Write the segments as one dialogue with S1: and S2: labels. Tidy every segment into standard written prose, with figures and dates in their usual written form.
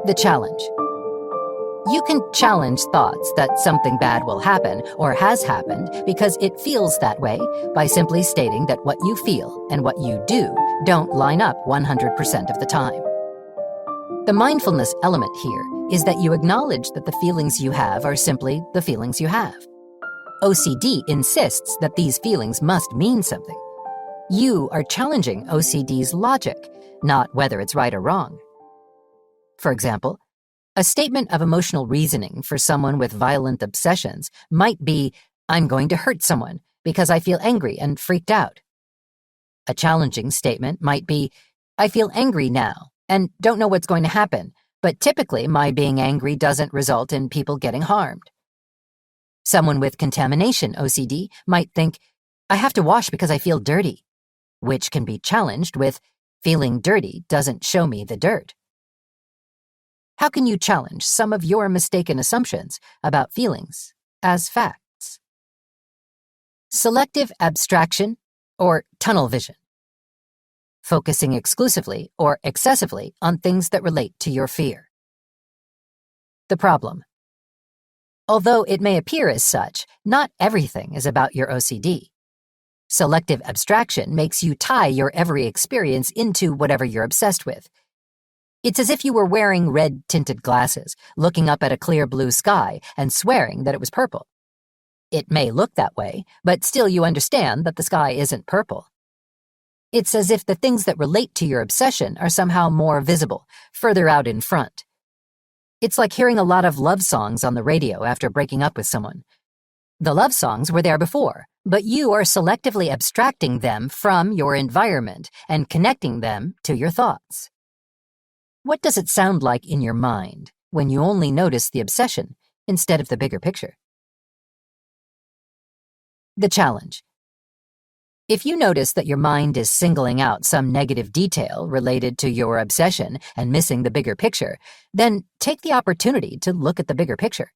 S1: The challenge. You can challenge thoughts that something bad will happen or has happened because it feels that way by simply stating that what you feel and what you do don't line up 100% of the time. The mindfulness element here is that you acknowledge that the feelings you have are simply the feelings you have. OCD insists that these feelings must mean something. You are challenging OCD's logic, not whether it's right or wrong. For example, a statement of emotional reasoning for someone with violent obsessions might be, "I'm going to hurt someone because I feel angry and freaked out." A challenging statement might be, "I feel angry now and don't know what's going to happen, but typically my being angry doesn't result in people getting harmed." Someone with contamination OCD might think, "I have to wash because I feel dirty," which can be challenged with, "Feeling dirty doesn't show me the dirt." How can you challenge some of your mistaken assumptions about feelings as facts? Selective abstraction or tunnel vision. Focusing exclusively or excessively on things that relate to your fear. The problem. Although it may appear as such, not everything is about your OCD. Selective abstraction makes you tie your every experience into whatever you're obsessed with. It's as if you were wearing red-tinted glasses, looking up at a clear blue sky and swearing that it was purple. It may look that way, but still you understand that the sky isn't purple. It's as if the things that relate to your obsession are somehow more visible, further out in front. It's like hearing a lot of love songs on the radio after breaking up with someone. The love songs were there before, but you are selectively abstracting them from your environment and connecting them to your thoughts. What does it sound like in your mind when you only notice the obsession instead of the bigger picture? The challenge. If you notice that your mind is singling out some negative detail related to your obsession and missing the bigger picture, then take the opportunity to look at the bigger picture.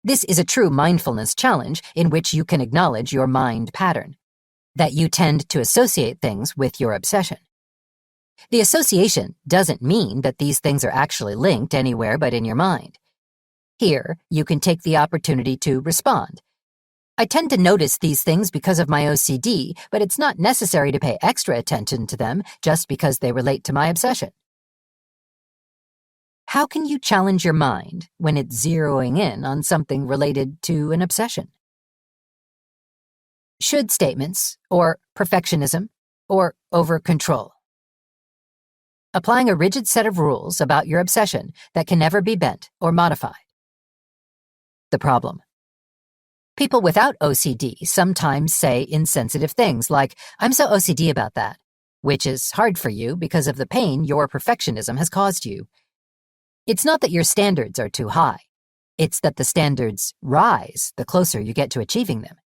S1: This is a true mindfulness challenge in which you can acknowledge your mind pattern, that you tend to associate things with your obsession. The association doesn't mean that these things are actually linked anywhere but in your mind. Here, you can take the opportunity to respond. I tend to notice these things because of my OCD, but it's not necessary to pay extra attention to them just because they relate to my obsession. How can you challenge your mind when it's zeroing in on something related to an obsession? Should statements, or perfectionism, or over-control. Applying a rigid set of rules about your obsession that can never be bent or modified. The problem. People without OCD sometimes say insensitive things like, "I'm so OCD about that," which is hard for you because of the pain your perfectionism has caused you. It's not that your standards are too high. It's that the standards rise the closer you get to achieving them.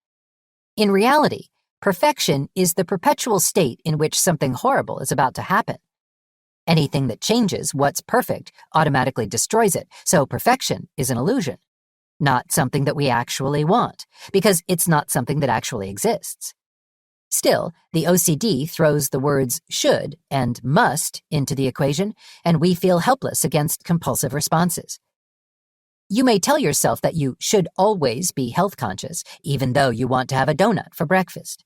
S1: In reality, perfection is the perpetual state in which something horrible is about to happen. Anything that changes what's perfect automatically destroys it, so perfection is an illusion, not something that we actually want, because it's not something that actually exists. Still, the OCD throws the words should and must into the equation, and we feel helpless against compulsive responses. You may tell yourself that you should always be health conscious, even though you want to have a donut for breakfast.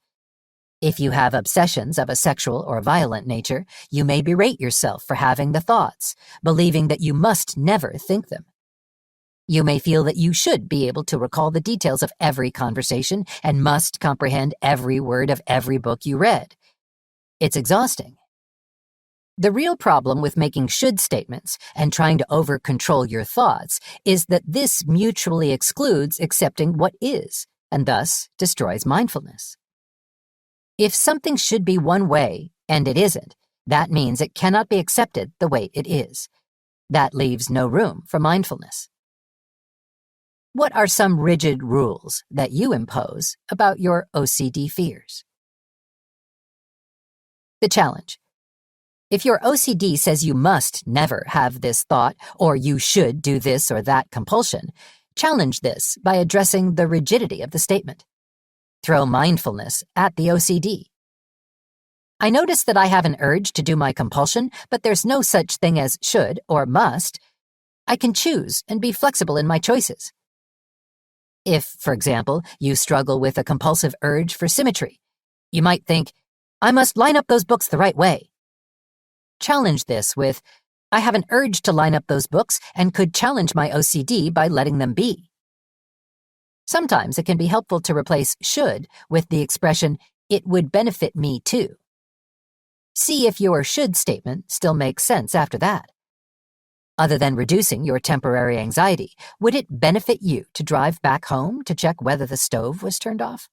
S1: If you have obsessions of a sexual or violent nature, you may berate yourself for having the thoughts, believing that you must never think them. You may feel that you should be able to recall the details of every conversation and must comprehend every word of every book you read. It's exhausting. The real problem with making should statements and trying to over-control your thoughts is that this mutually excludes accepting what is, and thus destroys mindfulness. If something should be one way, and it isn't, that means it cannot be accepted the way it is. That leaves no room for mindfulness. What are some rigid rules that you impose about your OCD fears? The challenge. If your OCD says you must never have this thought, or you should do this or that compulsion, challenge this by addressing the rigidity of the statement. Throw mindfulness at the OCD. I notice that I have an urge to do my compulsion, but there's no such thing as should or must. I can choose and be flexible in my choices. If, for example, you struggle with a compulsive urge for symmetry, you might think, I must line up those books the right way. Challenge this with, I have an urge to line up those books and could challenge my OCD by letting them be. Sometimes it can be helpful to replace should with the expression, it would benefit me too. See if your should statement still makes sense after that. Other than reducing your temporary anxiety, would it benefit you to drive back home to check whether the stove was turned off?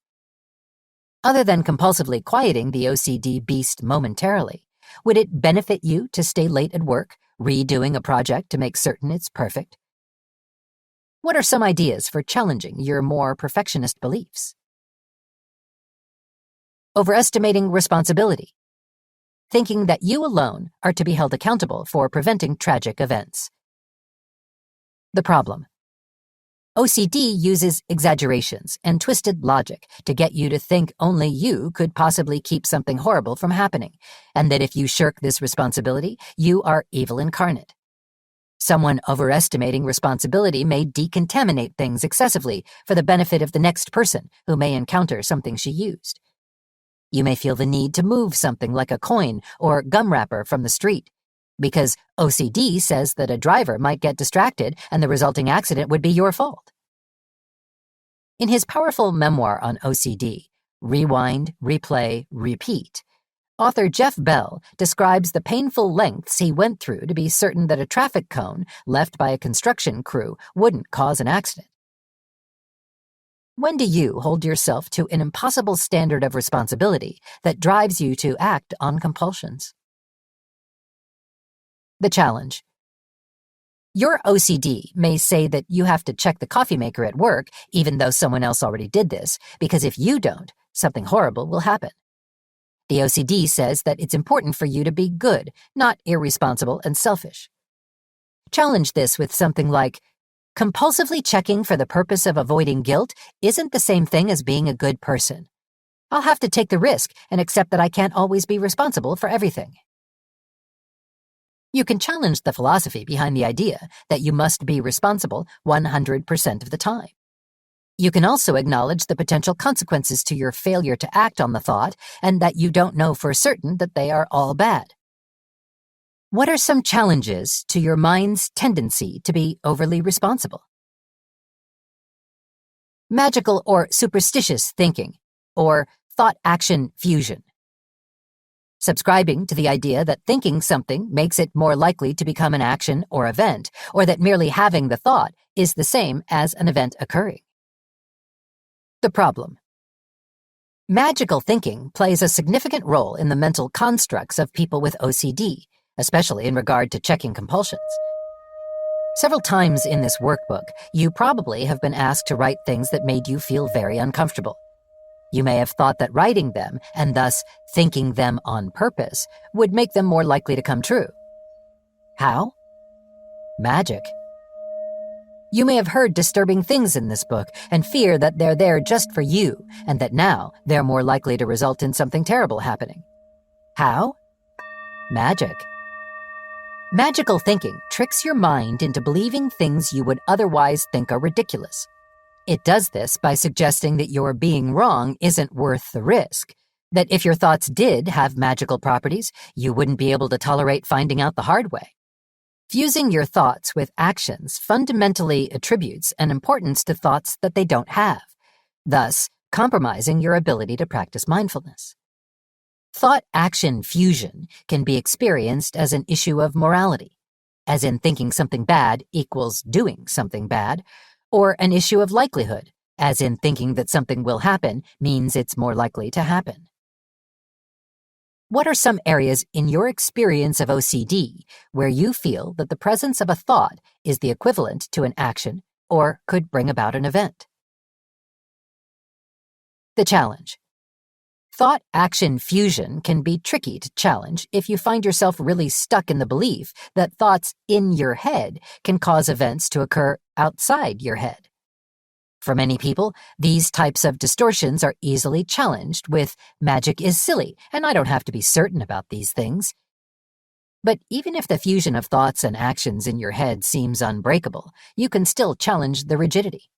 S1: Other than compulsively quieting the OCD beast momentarily, would it benefit you to stay late at work, redoing a project to make certain it's perfect? What are some ideas for challenging your more perfectionist beliefs? Overestimating responsibility. Thinking that you alone are to be held accountable for preventing tragic events. The problem. OCD uses exaggerations and twisted logic to get you to think only you could possibly keep something horrible from happening, and that if you shirk this responsibility, you are evil incarnate. Someone overestimating responsibility may decontaminate things excessively for the benefit of the next person who may encounter something she used. You may feel the need to move something like a coin or gum wrapper from the street, because OCD says that a driver might get distracted and the resulting accident would be your fault. In his powerful memoir on OCD, Rewind, Replay, Repeat, author Jeff Bell describes the painful lengths he went through to be certain that a traffic cone left by a construction crew wouldn't cause an accident. When do you hold yourself to an impossible standard of responsibility that drives you to act on compulsions? The challenge. Your OCD may say that you have to check the coffee maker at work even though someone else already did this, because if you don't, something horrible will happen. The OCD says that it's important for you to be good, not irresponsible and selfish. Challenge this with something like, compulsively checking for the purpose of avoiding guilt isn't the same thing as being a good person. I'll have to take the risk and accept that I can't always be responsible for everything. You can challenge the philosophy behind the idea that you must be responsible 100% of the time. You can also acknowledge the potential consequences to your failure to act on the thought and that you don't know for certain that they are all bad. What are some challenges to your mind's tendency to be overly responsible? Magical or superstitious thinking, or thought-action fusion. Subscribing to the idea that thinking something makes it more likely to become an action or event, or that merely having the thought is the same as an event occurring. The problem. Magical thinking plays a significant role in the mental constructs of people with OCD, especially in regard to checking compulsions. Several times in this workbook, you probably have been asked to write things that made you feel very uncomfortable. You may have thought that writing them, and thus thinking them on purpose, would make them more likely to come true. How? Magic. You may have heard disturbing things in this book and fear that they're there just for you, and that now they're more likely to result in something terrible happening. How? Magic. Magical thinking tricks your mind into believing things you would otherwise think are ridiculous. It does this by suggesting that your being wrong isn't worth the risk, that if your thoughts did have magical properties, you wouldn't be able to tolerate finding out the hard way. Fusing your thoughts with actions fundamentally attributes an importance to thoughts that they don't have, thus compromising your ability to practice mindfulness. Thought-action fusion can be experienced as an issue of morality, as in thinking something bad equals doing something bad, or an issue of likelihood, as in thinking that something will happen means it's more likely to happen. What are some areas in your experience of OCD where you feel that the presence of a thought is the equivalent to an action or could bring about an event? The challenge. Thought-action fusion can be tricky to challenge if you find yourself really stuck in the belief that thoughts in your head can cause events to occur outside your head. For many people, these types of distortions are easily challenged with magic is silly and I don't have to be certain about these things. But even if the fusion of thoughts and actions in your head seems unbreakable, you can still challenge the rigidity.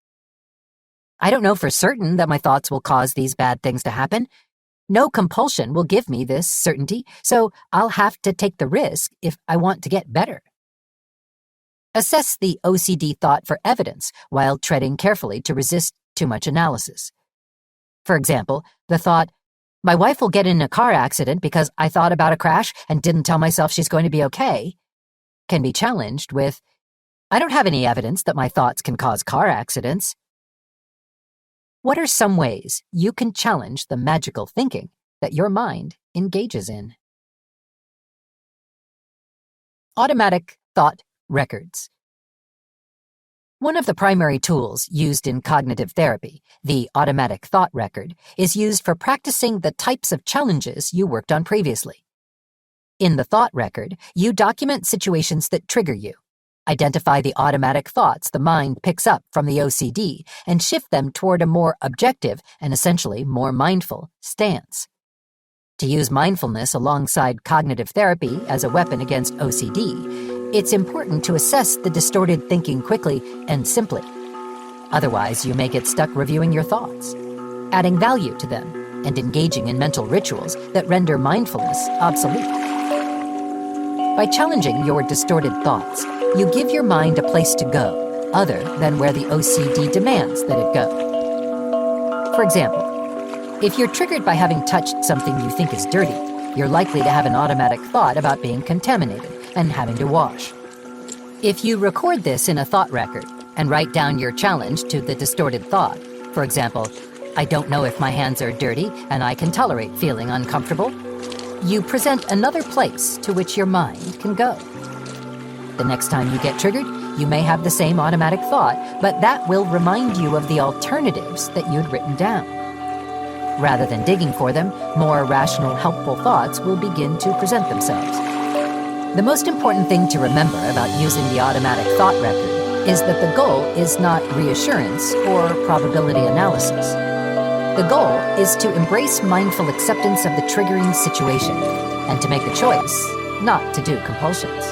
S1: I don't know for certain that my thoughts will cause these bad things to happen. No compulsion will give me this certainty, so I'll have to take the risk if I want to get better. Assess the OCD thought for evidence while treading carefully to resist too much analysis. For example, the thought, "My wife will get in a car accident because I thought about a crash and didn't tell myself she's going to be okay," can be challenged with, "I don't have any evidence that my thoughts can cause car accidents." What are some ways you can challenge the magical thinking that your mind engages in? Automatic thought records. One of the primary tools used in cognitive therapy, the automatic thought record, is used for practicing the types of challenges you worked on previously. In the thought record, you document situations that trigger you, identify the automatic thoughts the mind picks up from the OCD, and shift them toward a more objective and essentially more mindful stance. To use mindfulness alongside cognitive therapy as a weapon against OCD, it's important to assess the distorted thinking quickly and simply. Otherwise, you may get stuck reviewing your thoughts, adding value to them, and engaging in mental rituals that render mindfulness obsolete. By challenging your distorted thoughts, you give your mind a place to go, other than where the OCD demands that it go. For example, if you're triggered by having touched something you think is dirty, you're likely to have an automatic thought about being contaminated and having to wash. If you record this in a thought record and write down your challenge to the distorted thought, for example, "I don't know if my hands are dirty and I can tolerate feeling uncomfortable," you present another place to which your mind can go. The next time you get triggered, you may have the same automatic thought, but that will remind you of the alternatives that you'd written down. Rather than digging for them, more rational, helpful thoughts will begin to present themselves. The most important thing to remember about using the automatic thought record is that the goal is not reassurance or probability analysis. The goal is to embrace mindful acceptance of the triggering situation and to make the choice not to do compulsions.